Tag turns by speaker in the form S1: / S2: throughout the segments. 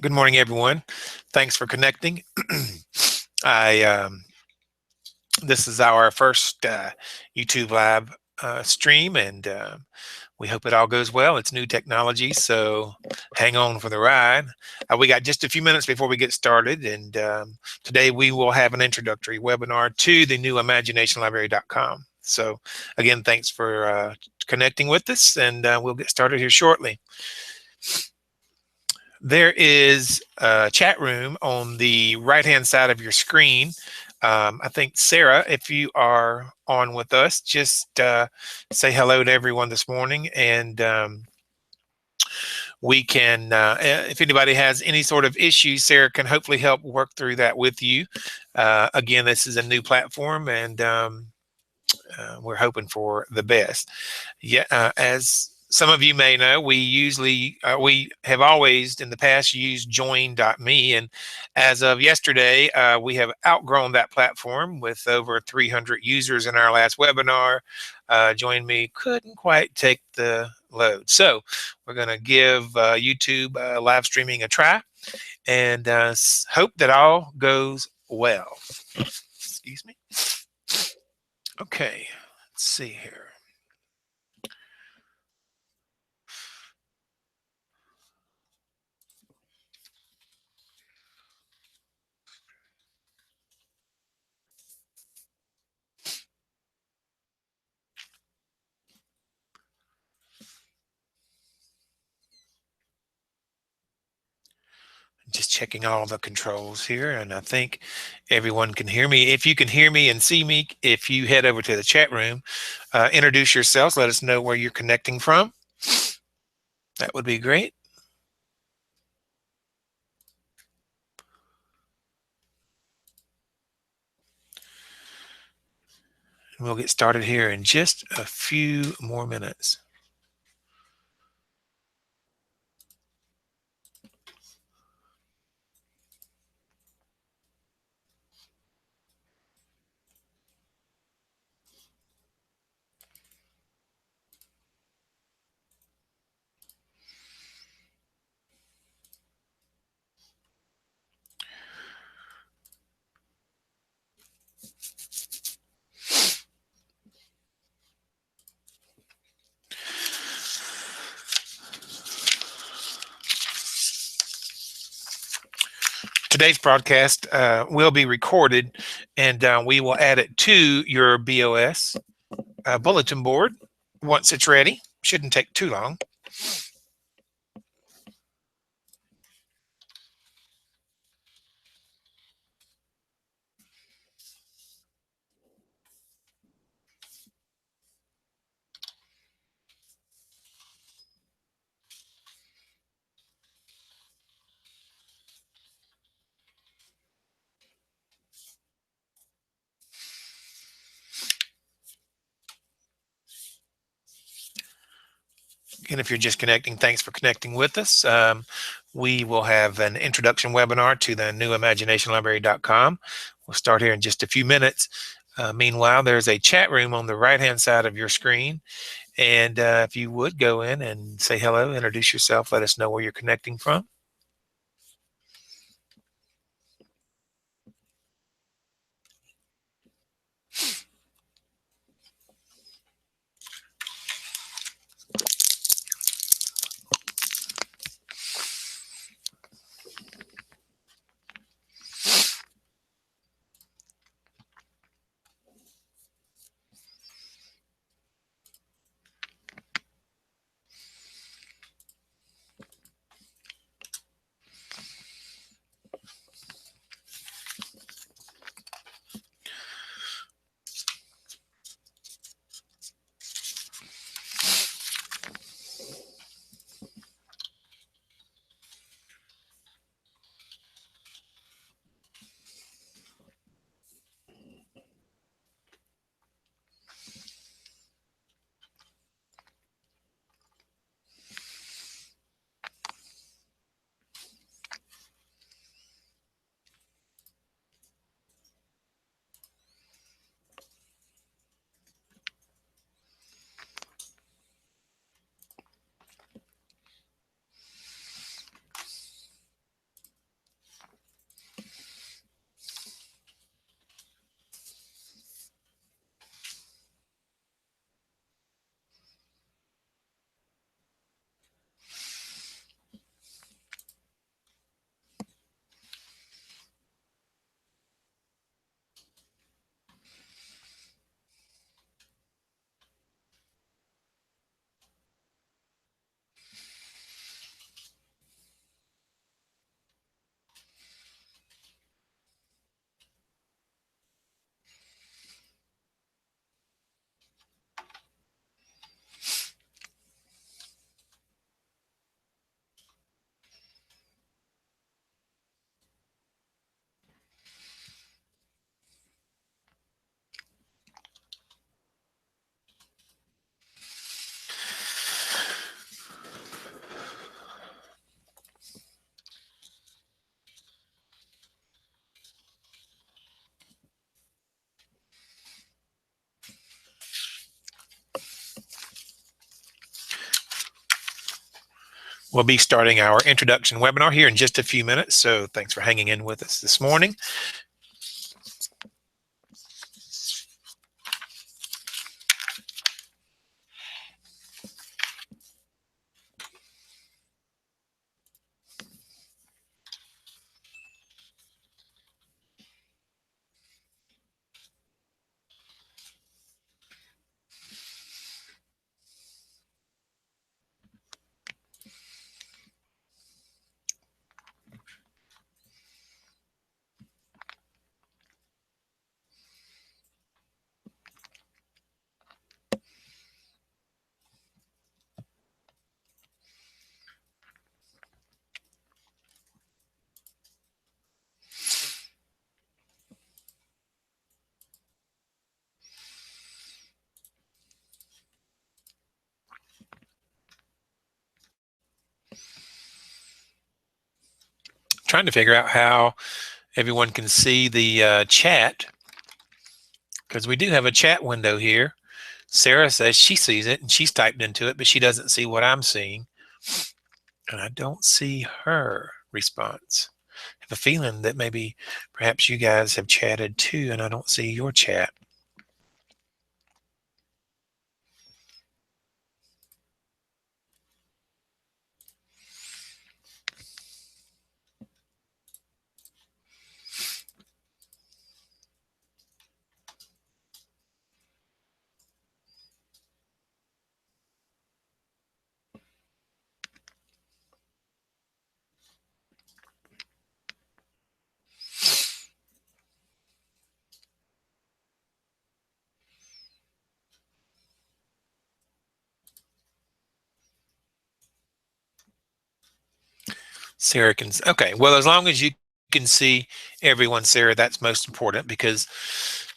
S1: Good morning, everyone. Thanks for connecting. I This is our first YouTube Lab stream, and we hope it all goes well. It's new technology, so hang on for the ride. We got just a few minutes before we get started, and today we will have an introductory webinar to the new imaginationlibrary.com. So again, thanks for connecting with us, and we'll get started here shortly. There is a chat room on the right-hand side of your screen. I think, Sarah, if you are on with us, just say hello to everyone this morning, and we can, if anybody has any sort of issues, Sarah can hopefully help work through that with you. Again, this is a new platform, and we're hoping for the best. Yeah, as some of you may know, we have always in the past used join.me, and as of yesterday, we have outgrown that platform with over 300 users in our last webinar. Join Me couldn't quite take the load, so we're going to give YouTube live streaming a try, and hope that all goes well. Excuse me. Okay, let's see here. Just checking all the controls here, and I think everyone can hear me. If you can hear me and see me, if you head over to the chat room, introduce yourselves, let us know where you're connecting from. That would be great. And we'll get started here in just a few more minutes. Today's broadcast will be recorded, and we will add it to your BOS bulletin board once it's ready. Shouldn't take too long. And if you're just connecting, thanks for connecting with us. We will have an introduction webinar to the new imaginationlibrary.com. We'll start here in just a few minutes. Meanwhile, there's a chat room on the right-hand side of your screen. And if you would go in and say hello, introduce yourself, let us know where you're connecting from. We'll be starting our introduction webinar here in just a few minutes, so thanks for hanging in with us this morning. Trying to figure out how everyone can see the chat, because we do have a chat window here. Sarah says she sees it and she's typed into it, but she doesn't see what I'm seeing. And I don't see her response. I have a feeling that maybe perhaps you guys have chatted too, and I don't see your chat. Sarah can, okay, well, as long as you can see everyone, Sarah, that's most important, because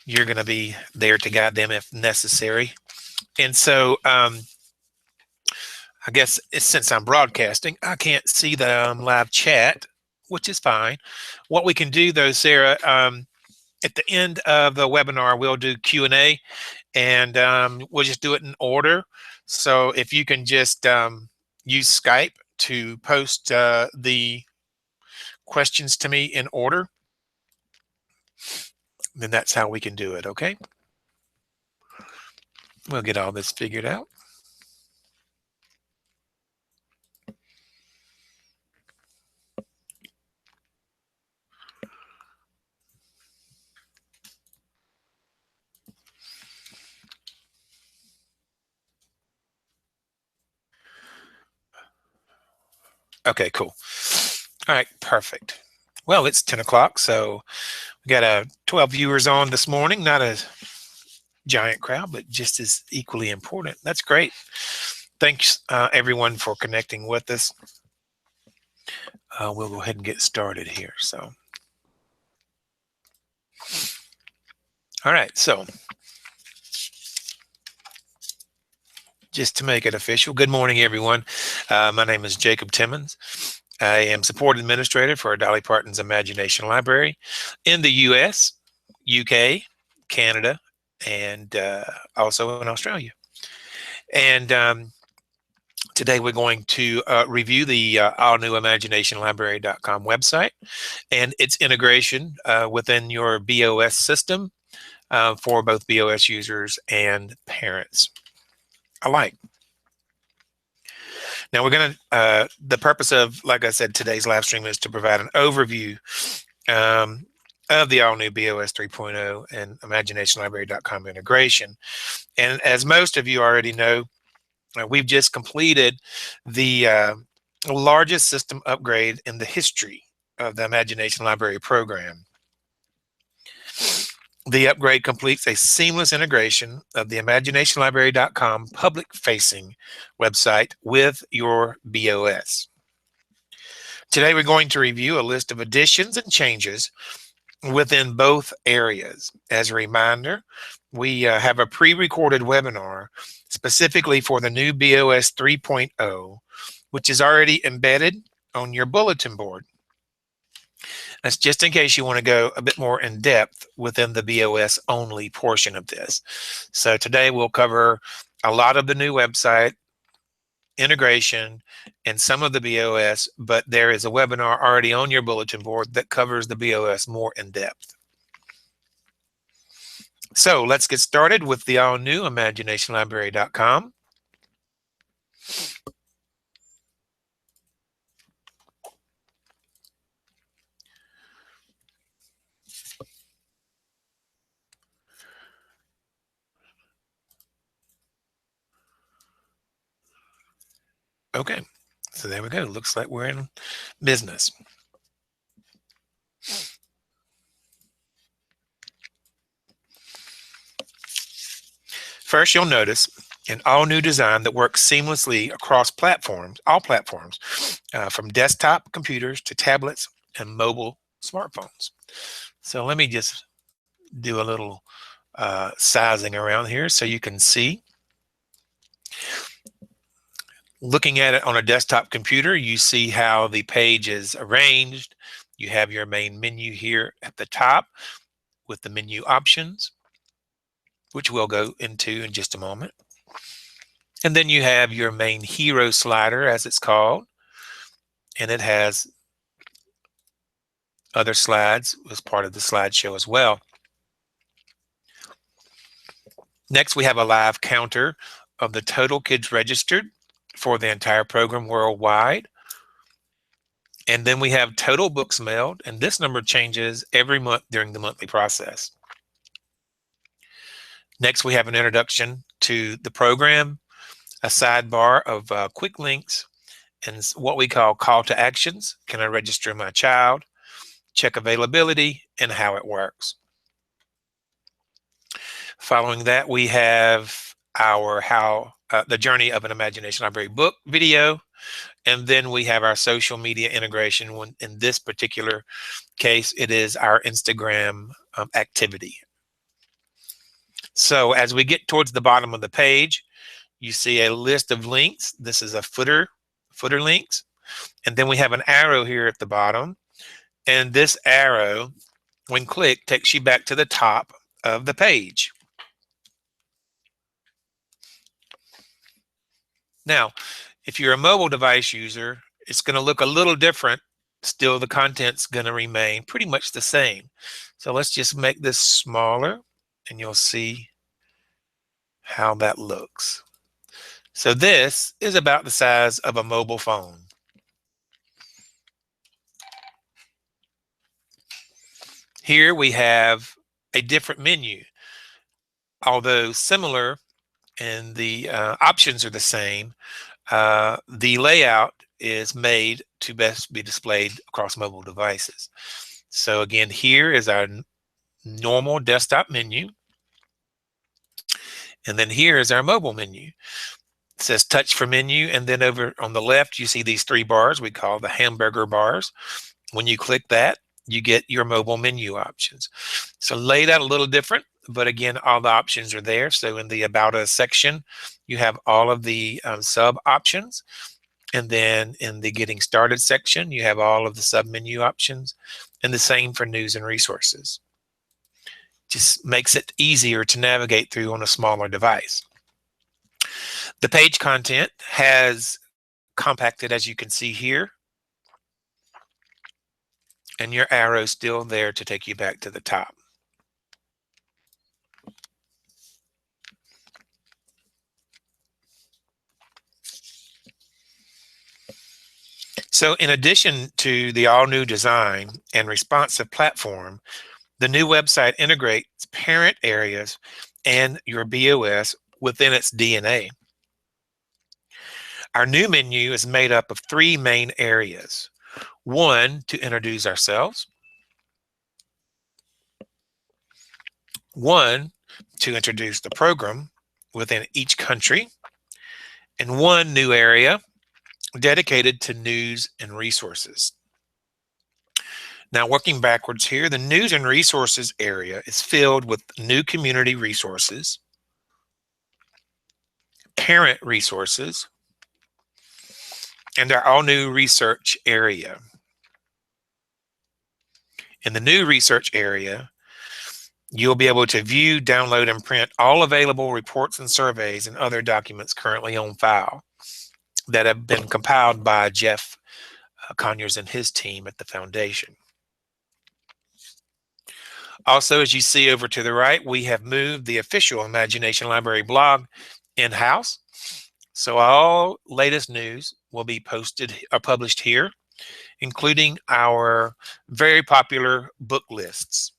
S1: you're going to be there to guide them if necessary. And so I guess since I'm broadcasting, I can't see the live chat, which is fine. What we can do though, Sarah, at the end of the webinar, we'll do Q&A, and we'll just do it in order. So if you can just use Skype to post the questions to me in order, then that's how we can do it, okay? We'll get all this figured out. Okay, cool. All right, perfect. Well, it's 10 o'clock, so we got 12 viewers on this morning. Not a giant crowd, but just as equally important. That's great. Thanks, everyone, for connecting with us. We'll go ahead and get started here. So, all right, so just to make it official, good morning, everyone. My name is Jacob Timmons. I am support administrator for Dolly Parton's Imagination Library in the US, UK, Canada, and also in Australia. And today we're going to review the all-new imaginationlibrary.com website and its integration within your BOS system for both BOS users and parents alike. Now we're going to, the purpose of, like I said, today's live stream is to provide an overview of the all-new BOS 3.0 and imaginationlibrary.com integration. And as most of you already know, we've just completed the largest system upgrade in the history of the Imagination Library program. The upgrade completes a seamless integration of the imaginationlibrary.com public-facing website with your BOS. Today, we're going to review a list of additions and changes within both areas. As a reminder, we have a pre-recorded webinar specifically for the new BOS 3.0, which is already embedded on your bulletin board. That's just in case you want to go a bit more in depth within the BOS only portion of this. So today we'll cover a lot of the new website, integration, and some of the BOS, but there is a webinar already on your bulletin board that covers the BOS more in depth. So let's get started with the all-new imaginationlibrary.com. Okay, so there we go. Looks like we're in business. First, you'll notice an all-new design that works seamlessly across platforms, all platforms, from desktop computers to tablets and mobile smartphones. So let me just do a little sizing around here so you can see. Looking at it on a desktop computer, you see how the page is arranged. You have your main menu here at the top with the menu options, which we'll go into in just a moment. And then you have your main hero slider, as it's called, and it has other slides as part of the slideshow as well. Next, we have a live counter of the total kids registered for the entire program worldwide. And then we have total books mailed, and this number changes every month during the monthly process. Next, we have an introduction to the program, a sidebar of quick links, and what we call to actions. Can I register my child? Check availability and how it works. Following that, we have our the journey of an Imagination Library book video, and then we have our social media integration. When in this particular case, it is our Instagram activity. So as we get towards the bottom of the page, you see a list of links. This is a footer links, and then we have an arrow here at the bottom, and this arrow, when clicked, takes you back to the top of the page. Now, if you're a mobile device user, it's going to look a little different. Still, the content's going to remain pretty much the same. So let's just make this smaller, and you'll see how that looks. So this is about the size of a mobile phone. Here we have a different menu. Although similar and the options are the same, the layout is made to best be displayed across mobile devices. So again, here is our normal desktop menu. And then here is our mobile menu. It says touch for menu, and then over on the left, you see these three bars we call the hamburger bars. When you click that, you get your mobile menu options. So laid out a little different, but again, all the options are there. So in the About Us section, you have all of the sub options. And then in the Getting Started section, you have all of the sub menu options, and the same for News and Resources. Just makes it easier to navigate through on a smaller device. The page content has compacted, as you can see here, and your arrow is still there to take you back to the top. So in addition to the all-new design and responsive platform, the new website integrates parent areas and your BOS within its DNA. Our new menu is made up of three main areas. One, to introduce ourselves. One, to introduce the program within each country. And one new area dedicated to news and resources. Now, working backwards here, the news and resources area is filled with new community resources, parent resources, and our all-new research area. In the new research area, you'll be able to view, download, and print all available reports and surveys and other documents currently on file. that have been compiled by Jeff Conyers and his team at the foundation. Also, as you see over to the right, we have moved the official Imagination Library blog in-house. So all latest news will be posted or published here, including our very popular book lists.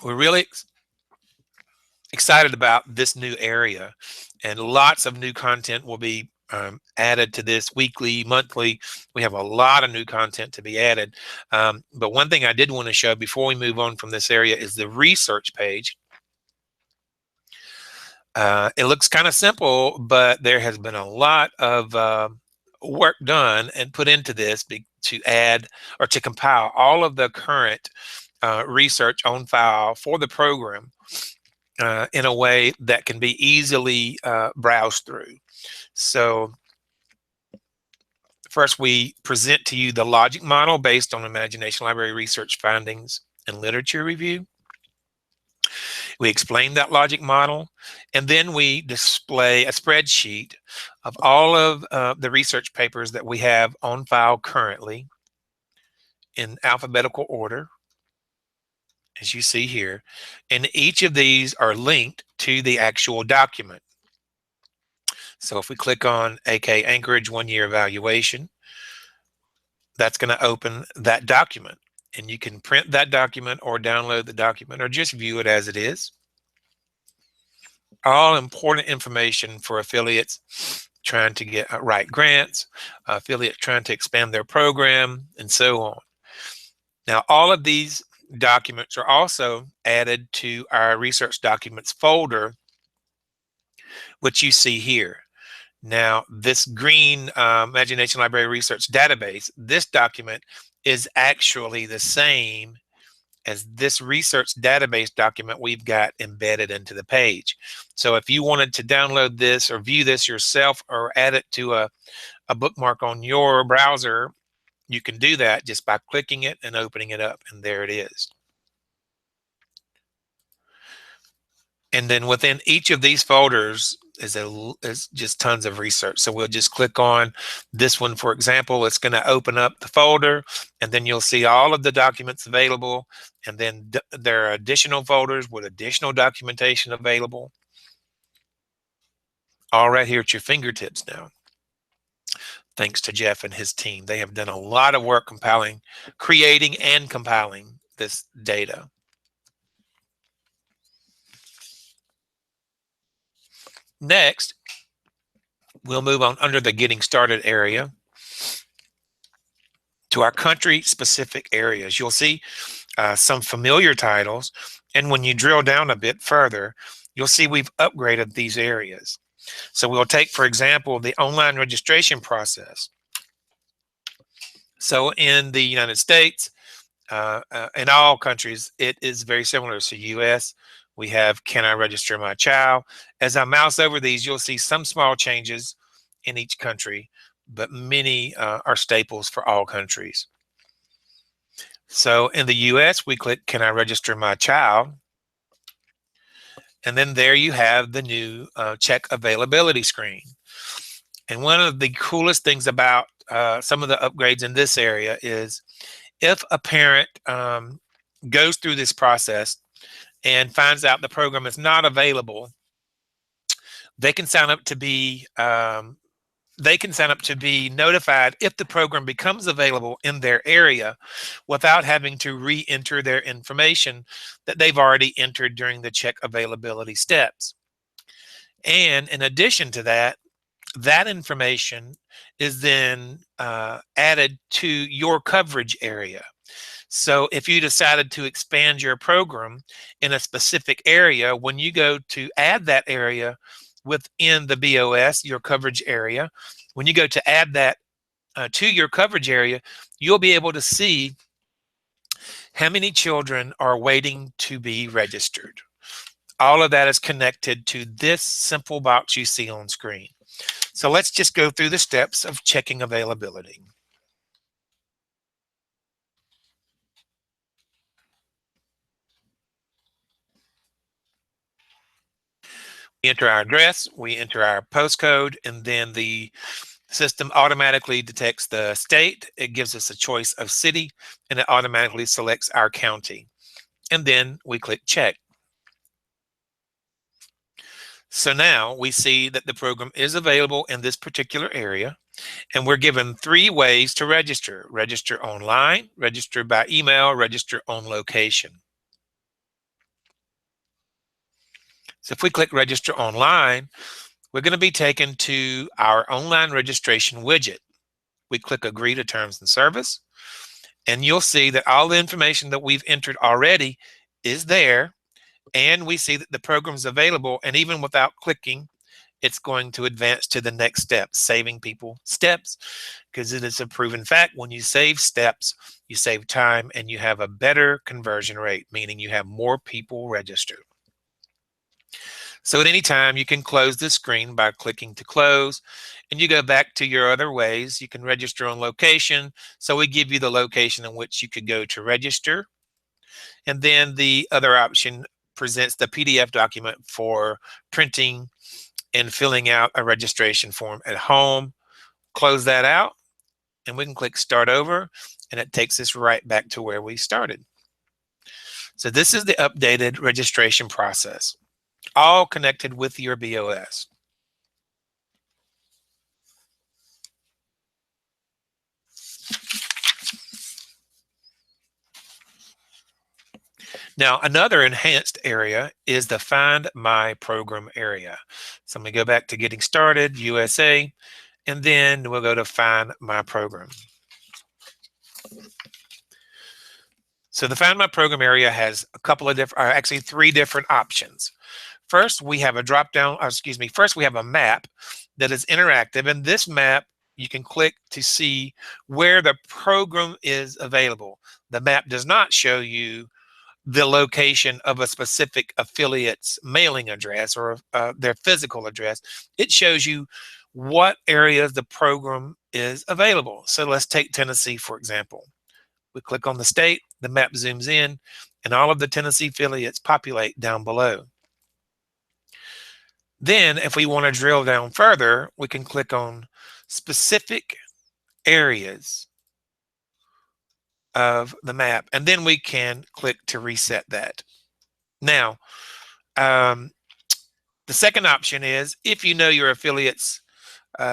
S1: We're really excited about this new area, and lots of new content will be added to this weekly, monthly. We have a lot of new content to be added. But one thing I did want to show before we move on from this area is the research page. It looks kind of simple, but there has been a lot of work done and put into this to add or to compile all of the current research on file for the program in a way that can be easily browsed through. So first, we present to you the logic model based on Imagination Library research findings and literature review. We explain that logic model, and then we display a spreadsheet of all of the research papers that we have on file currently in alphabetical order, as you see here. And each of these are linked to the actual document. So if we click on AK Anchorage 1-year evaluation, that's going to open that document. And you can print that document or download the document or just view it as it is. All important information for affiliates trying to get write grants, affiliates trying to expand their program, and so on. Now, all of these documents are also added to our research documents folder, which you see here. Now, this green Imagination Library Research Database, this document is actually the same as this research database document we've got embedded into the page. So if you wanted to download this or view this yourself or add it to a bookmark on your browser, you can do that just by clicking it and opening it up, and there it is. And then within each of these folders is just tons of research. So we'll just click on this one, for example. It's going to open up the folder, and then you'll see all of the documents available. And then there are additional folders with additional documentation available. All right here at your fingertips now. Thanks to Jeff and his team. They have done a lot of work creating and compiling this data. Next, we'll move on under the Getting Started area to our country-specific areas. You'll see some familiar titles, and when you drill down a bit further, you'll see we've upgraded these areas. So we'll take, for example, the online registration process. So in the United States, in all countries, it is very similar. So US, we have Can I Register My Child? As I mouse over these, you'll see some small changes in each country, but many are staples for all countries. So in the US, we click Can I Register My Child? And then there you have the new check availability screen. And one of the coolest things about some of the upgrades in this area is if a parent goes through this process and finds out the program is not available, they can sign up to be notified if the program becomes available in their area without having to re-enter their information that they've already entered during the check availability steps. And in addition to that, that information is then added to your coverage area. So if you decided to expand your program in a specific area, when you go to add that area within the BOS, your coverage area, when you go to add that to your coverage area, you'll be able to see how many children are waiting to be registered. All of that is connected to this simple box you see on screen. So let's just go through the steps of checking availability. enter our address, we enter our postcode, and then the system automatically detects the state. It gives us a choice of city, and it automatically selects our county. And then we click check. So now we see that the program is available in this particular area, and we're given 3 ways to register. Register online, register by email, register on location. So if we click register online, we're going to be taken to our online registration widget. We click agree to terms and service, and you'll see that all the information that we've entered already is there, and we see that the program's available, and even without clicking, it's going to advance to the next step, saving people steps, because it is a proven fact when you save steps, you save time, and you have a better conversion rate, meaning you have more people registered. So at any time, you can close the screen by clicking to close, and you go back to your other ways. You can register on location. So we give you the location in which you could go to register. And then the other option presents the PDF document for printing and filling out a registration form at home. Close that out, and we can click start over, and it takes us right back to where we started. So this is the updated registration process, all connected with your BOS. Now, another enhanced area is the Find My Program area. So I'm going to go back to Getting Started, USA, and then we'll go to Find My Program. So the Find My Program area has a couple of different, actually 3 different options. First, we have a drop-down, first we have a map that is interactive, and this map you can click to see where the program is available. The map does not show you the location of a specific affiliate's mailing address or their physical address. It shows you what areas the program is available. So let's take Tennessee, for example. We click on the state, the map zooms in, and all of the Tennessee affiliates populate down below. Then if we want to drill down further, we can click on specific areas of the map, and then we can click to reset that. Now, the second option is if you know your affiliate's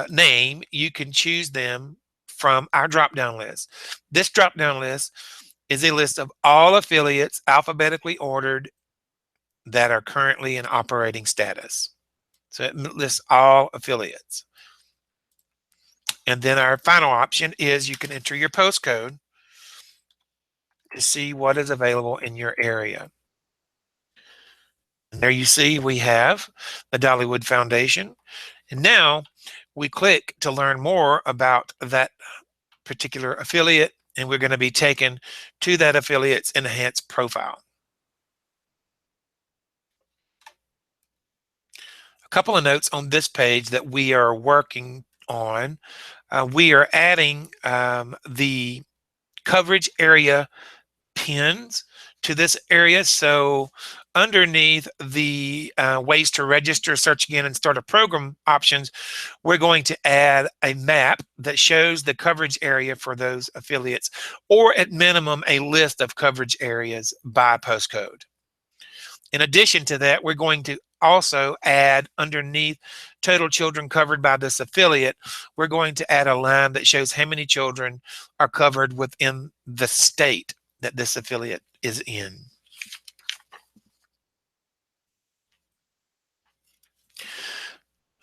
S1: name, you can choose them from our drop-down list. This drop-down list is a list of all affiliates alphabetically ordered that are currently in operating status. So it lists all affiliates. And then our final option is you can enter your postcode to see what is available in your area. And there you see we have the Dollywood Foundation. And now we click to learn more about that particular affiliate, and we're going to be taken to that affiliate's enhanced profile. A couple of notes on this page that we are working on. We are adding the coverage area pins to this area. So underneath the ways to register, search again, and start a program options, we're going to add a map that shows the coverage area for those affiliates, or at minimum, a list of coverage areas by postcode. In addition to that, we're going to also add underneath total children covered by this affiliate, we're going to add a line that shows how many children are covered within the state that this affiliate is in.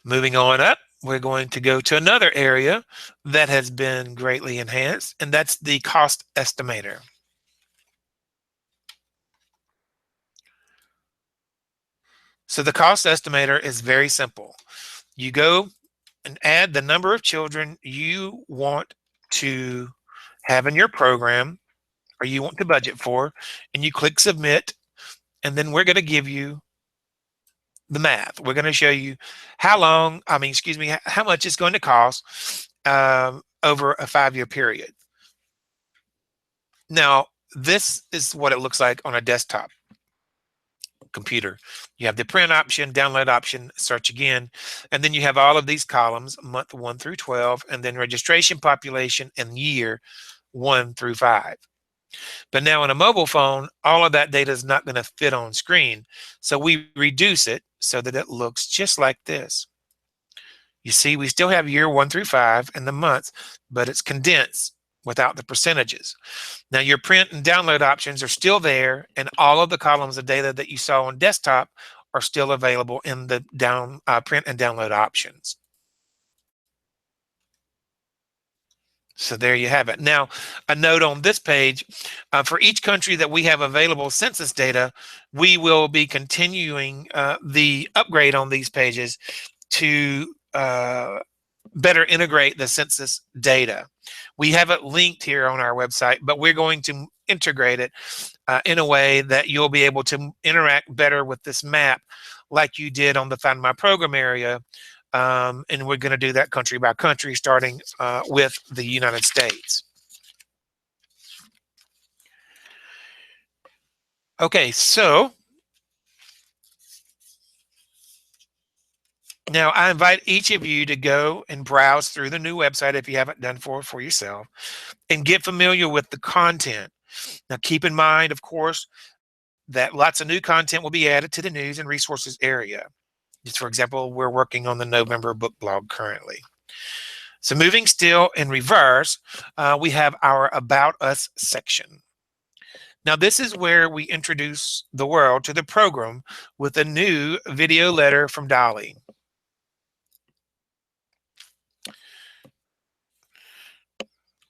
S1: Moving on up, we're going to go to another area that has been greatly enhanced, and that's the cost estimator. So the cost estimator is very simple. You go and add the number of children you want to have in your program or you want to budget for, and you click submit, and then we're going to give you the math. We're going to show you how much it's going to cost over a 5-year period. Now, this is what it looks like on a desktop. computer. You have the print option, download option, search again, and then you have all of these columns, month 1 through 12, and then registration, population, and year 1 through 5. But now on a mobile phone, all of that data is not going to fit on screen. So we reduce it so that it looks just like this. You see, we still have year 1 through 5 and the months, but it's condensed without the percentages. Now your print and download options are still there, and all of the columns of data that you saw on desktop are still available in the print and download options. So there you have it. Now, a note on this page, for each country that we have available census data, we will be continuing the upgrade on these pages to better integrate the census data. We have it linked here on our website, but we're going to integrate it in a way that you'll be able to interact better with this map like you did on the Find My Program area. And we're going to do that country by country, starting with the United States. Okay, so now I invite each of you to go and browse through the new website if you haven't done for yourself, and get familiar with the content. Now keep in mind, of course, that lots of new content will be added to the news and resources area. Just for example, we're working on the November book blog currently. So moving still in reverse, we have our About Us section. Now this is where we introduce the world to the program with a new video letter from Dolly.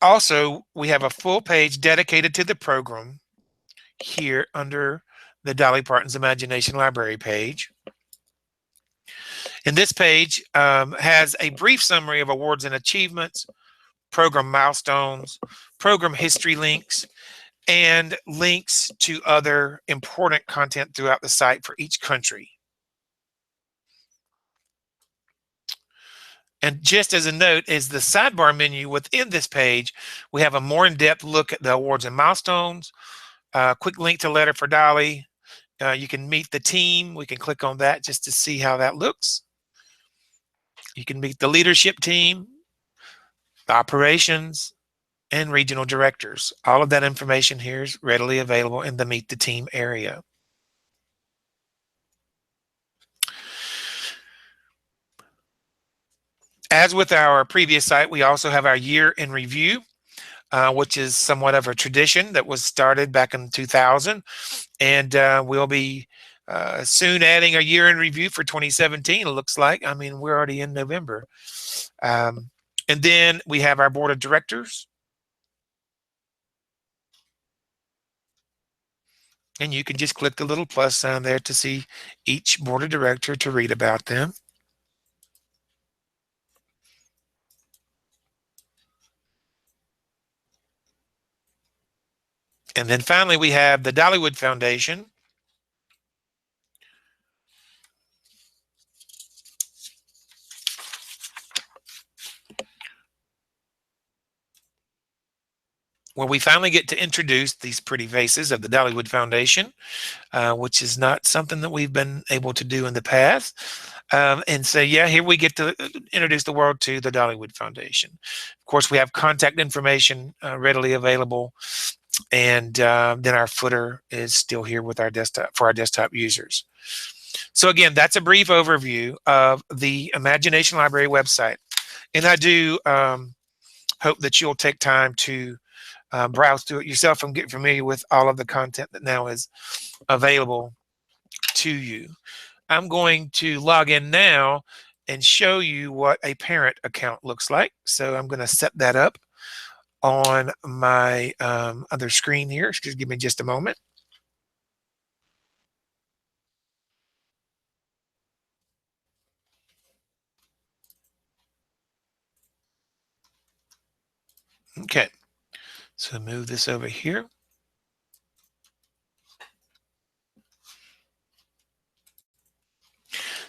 S1: Also, we have a full page dedicated to the program here under the Dolly Parton's Imagination Library page. And this page has a brief summary of awards and achievements, program milestones, program history links, and links to other important content throughout the site for each country. And just as a note, is the sidebar menu within this page, we have a more in-depth look at the awards and milestones, quick link to letter for Dolly. You can meet the team. We can click on that just to see how that looks. You can meet the leadership team, the operations, and regional directors. All of that information here is readily available in the Meet the Team area. As with our previous site, we also have our year in review, which is somewhat of a tradition that was started back in 2000. And we'll be soon adding a year in review for 2017, it looks like. I mean, we're already in November. And then we have our board of directors. And you can just click the little plus sign there to see each board of director to read about them. And then finally, we have the Dollywood Foundation. Where we finally get to introduce these pretty faces of the Dollywood Foundation, which is not something that we've been able to do in the past. And so, yeah, here we get to introduce the world to the Dollywood Foundation. Of course, we have contact information readily available. And then our footer is still here with our desktop for our desktop users. So again, that's a brief overview of the Imagination Library website. And I do hope that you'll take time to browse through it yourself and get familiar with all of the content that now is available to you. I'm going to log in now and show you what a parent account looks like. So I'm going to set that up on my other screen here. Just give me just a moment. Okay, so move this over here.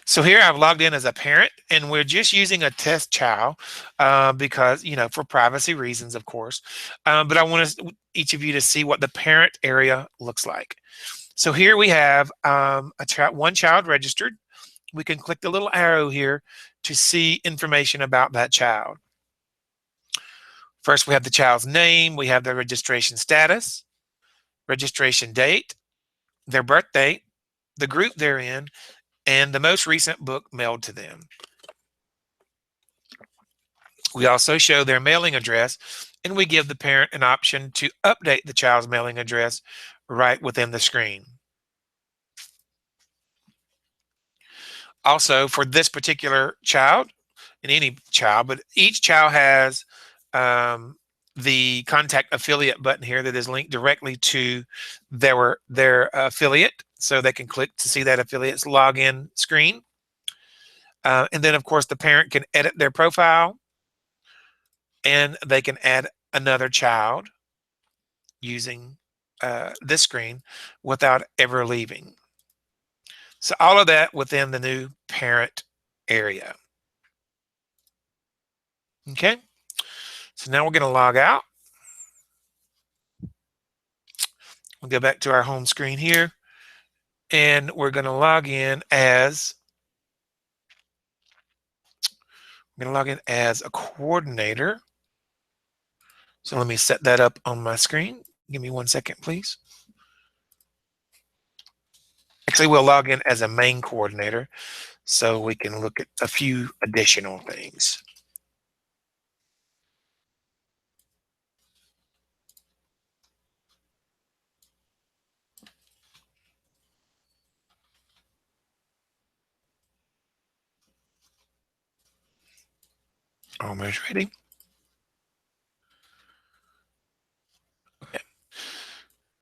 S1: So here I've logged in as a parent, and we're just using a test child because, you know, for privacy reasons, of course. But I want each of you to see what the parent area looks like. So here we have one child registered. We can click the little arrow here to see information about that child. First, we have the child's name, we have their registration status, registration date, their birth date, the group they're in, and the most recent book mailed to them. We also show their mailing address, and we give the parent an option to update the child's mailing address right within the screen. Also, for this particular child, and any child, but each child has the contact affiliate button here that is linked directly to their affiliate, so they can click to see that affiliate's login screen. And then, of course, the parent can edit their profile, and they can add another child using this screen without ever leaving. So all of that within the new parent area. Okay, so now we're going to log out. We'll go back to our home screen here, and we're going to log in as a coordinator. So let me set that up on my screen. Give me 1 second, please. Actually, we'll log in as a main coordinator so we can look at a few additional things. Almost ready. Okay.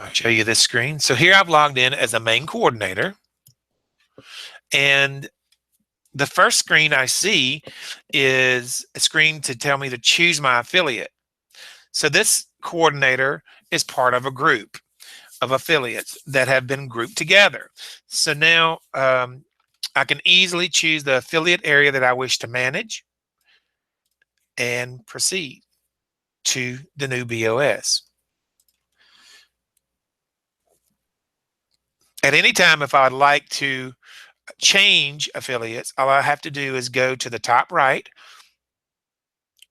S1: I'll show you this screen. So here I've logged in as a main coordinator, and the first screen I see is a screen to tell me to choose my affiliate. So this coordinator is part of a group of affiliates that have been grouped together. So now I can easily choose the affiliate area that I wish to manage and proceed to the new BOS. At any time, if I would like to change affiliates, all I have to do is go to the top right,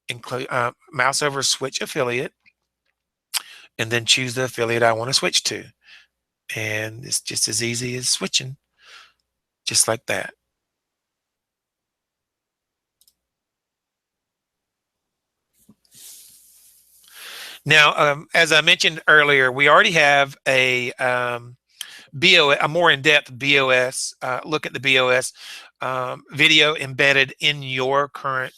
S1: include mouse over switch affiliate, and then choose the affiliate I want to switch to. And it's just as easy as switching, just like that. Now, as I mentioned earlier, we already have a BOS, a more in-depth BOS look at the BOS video embedded in your current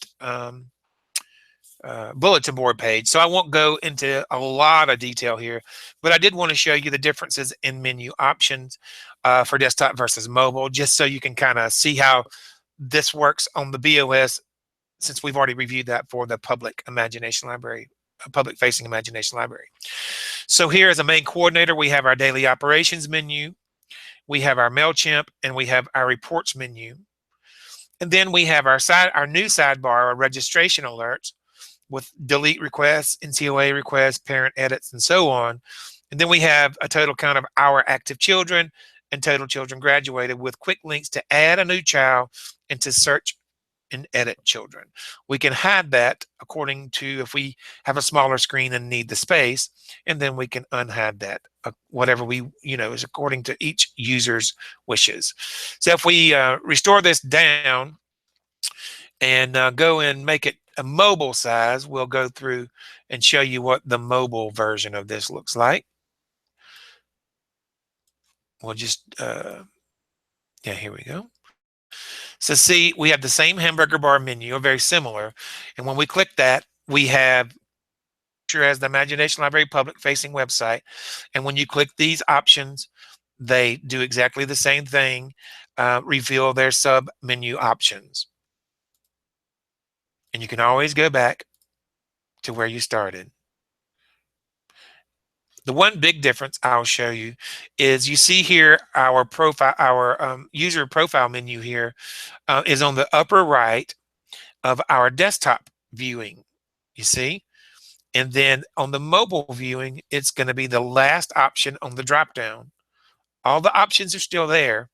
S1: bulletin board page. So I won't go into a lot of detail here, but I did want to show you the differences in menu options for desktop versus mobile, just so you can kind of see how this works on the BOS, since we've already reviewed that for the public imagination library, public facing imagination library. So here as a main coordinator, we have our daily operations menu, we have our MailChimp, and we have our reports menu. And then we have our new sidebar, our registration alerts, with delete requests, NCOA requests, parent edits, and so on. And then we have a total count of our active children and total children graduated, with quick links to add a new child and to search and edit children. We can hide that according to if we have a smaller screen and need the space, and then we can unhide that, whatever we, is according to each user's wishes. So if we restore this down and go and make it a mobile size, we'll go through and show you what the mobile version of this looks like. We'll just, yeah, here we go. So see, we have the same hamburger bar menu, or very similar. And when we click that, we have as the Imagination Library public facing website. And when you click these options, they do exactly the same thing, reveal their sub menu options. And you can always go back to where you started. The one big difference I'll show you is you see here our profile, our user profile menu here is on the upper right of our desktop viewing, you see? And then on the mobile viewing, it's going to be the last option on the drop down All the options are still there,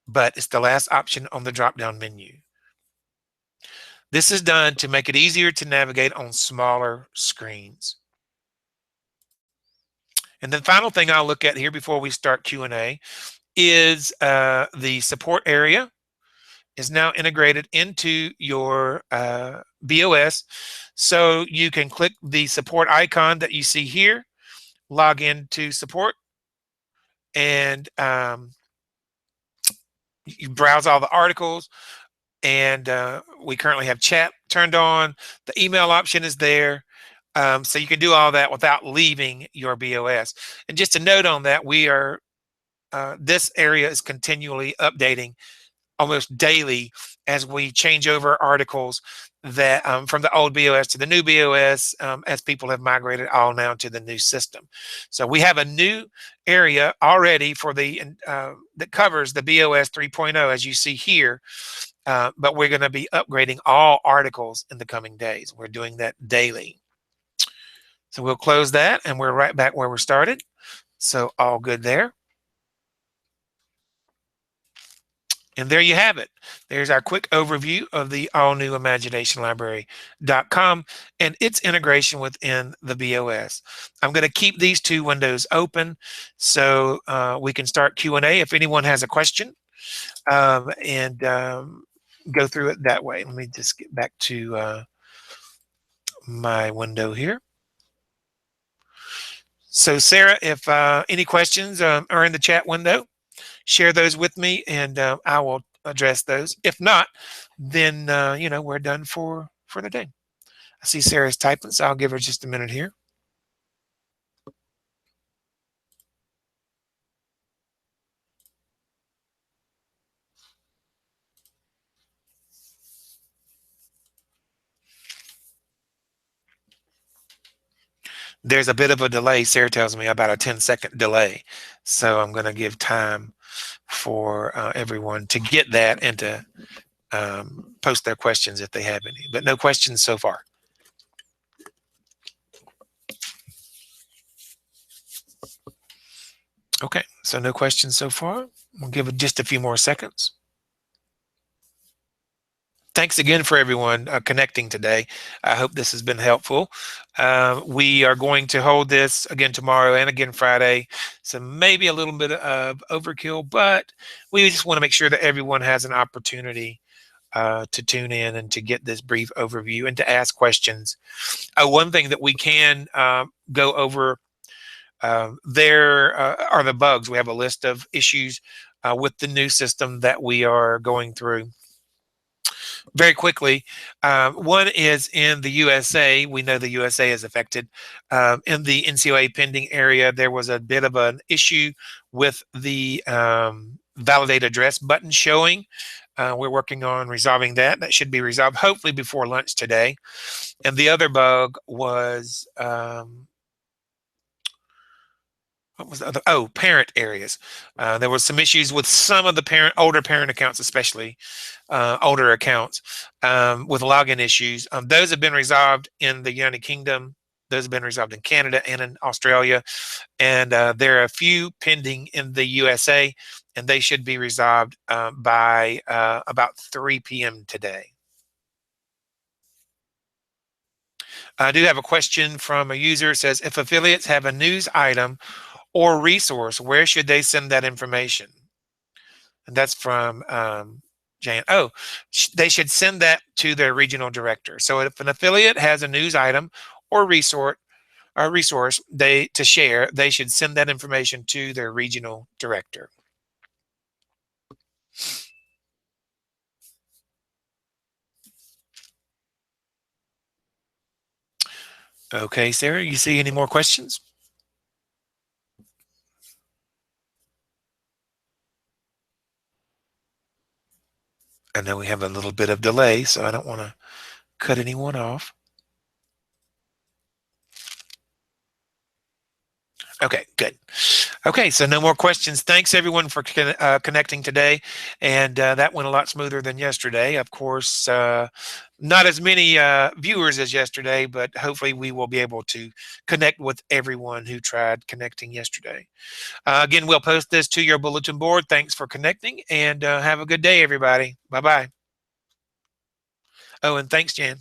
S1: but it's the last option on the drop-down menu. This is done to make it easier to navigate on smaller screens. And the final thing I'll look at here before we start Q&A is the support area is now integrated into your BOS. So you can click the support icon that you see here, log into support, and you browse all the articles. And we currently have chat turned on. The email option is there. So you can do all that without leaving your BOS. And just a note on that, we are this area is continually updating almost daily as we change over articles that from the old BOS to the new BOS as people have migrated all now to the new system. So we have a new area already for the that covers the BOS 3.0 as you see here, but we're going to be upgrading all articles in the coming days. We're doing that daily. So we'll close that and we're right back where we started. So all good there. And there you have it. There's our quick overview of the all-new imaginationlibrary.com and its integration within the BOS. I'm going to keep these two windows open so we can start Q&A if anyone has a question, and go through it that way. Let me just get back to my window here. So Sarah, if any questions are in the chat window, share those with me and I will address those. If not, then we're done for the day. I see Sarah's typing, so I'll give her just a minute here. There's a bit of a delay. Sarah tells me about a 10-second delay, so I'm going to give time for everyone to get that and to post their questions if they have any, but no questions so far. Okay, so no questions so far. We'll give it just a few more seconds. Thanks again for everyone connecting today. I hope this has been helpful. We are going to hold this again tomorrow and again Friday, so maybe a little bit of overkill, but we just want to make sure that everyone has an opportunity to tune in and to get this brief overview and to ask questions. One thing that we can go over there are the bugs. We have a list of issues with the new system that we are going through. Very quickly, one is in the USA. We know the USA is affected. In the NCOA pending area, there was a bit of an issue with the validate address button showing. We're working on resolving that. That should be resolved hopefully before lunch today. And the other bug was what was the other? Oh, parent areas. There was some issues with some of the older parent accounts, especially older accounts with login issues. Those have been resolved in the United Kingdom. Those have been resolved in Canada and in Australia. And there are a few pending in the USA, and they should be resolved by about 3 p.m. today. I do have a question from a user. It says, if affiliates have a news item or resource, where should they send that information? And that's from Jan. Oh, they should send that to their regional director. So if an affiliate has a news item or resource to share, they should send that information to their regional director. Okay, Sarah, you see any more questions? I know we have a little bit of delay, so I don't want to cut anyone off. Okay, good. Okay, so no more questions. Thanks everyone for connecting today, and that went a lot smoother than yesterday. Of course, not as many viewers as yesterday, but hopefully we will be able to connect with everyone who tried connecting yesterday. Again, we'll post this to your bulletin board. Thanks for connecting, and have a good day, everybody. Bye-bye. Oh, and thanks, Jan.